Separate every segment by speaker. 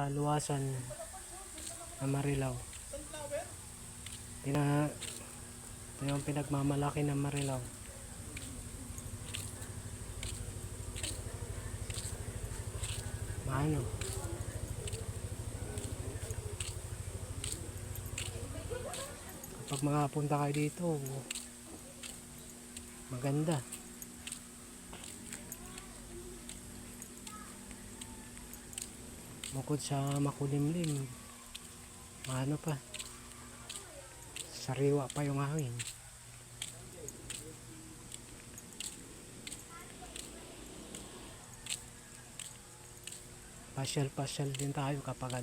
Speaker 1: luwasan na Marilao. Ito yung pinagmamalaki ng Marilao. Ano? Kapag makapunta kayo dito, maganda. Bukod sa makulimlim, ano pa, sariwa pa yung hangin. Pasyal-pasyal din tayo kapag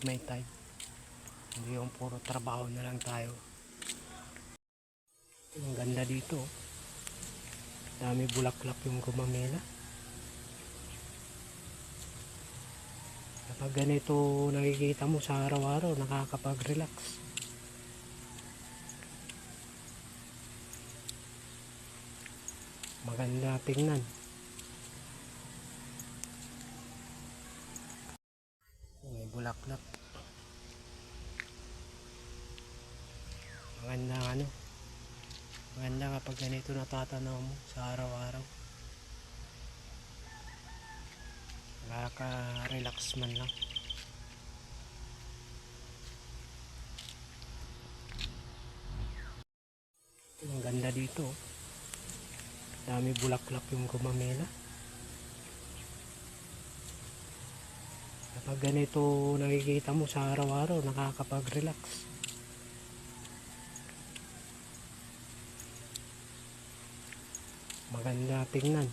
Speaker 1: may time. Hindi yung puro trabaho na lang tayo. Ang ganda dito. Dami bulaklak yung gumamela. Kapag ganito nakikita mo sa araw-araw, nakakapag-relax. Maganda tingnan. May bulaklak. Maganda kapag ganito natatanaw mo sa araw-araw. Nakaka-relax man lang. Ang ganda dito. Dami bulaklak yung gumamela. Kapag ganito nakikita mo sa araw-araw, nakakapag-relax. Maganda tingnan.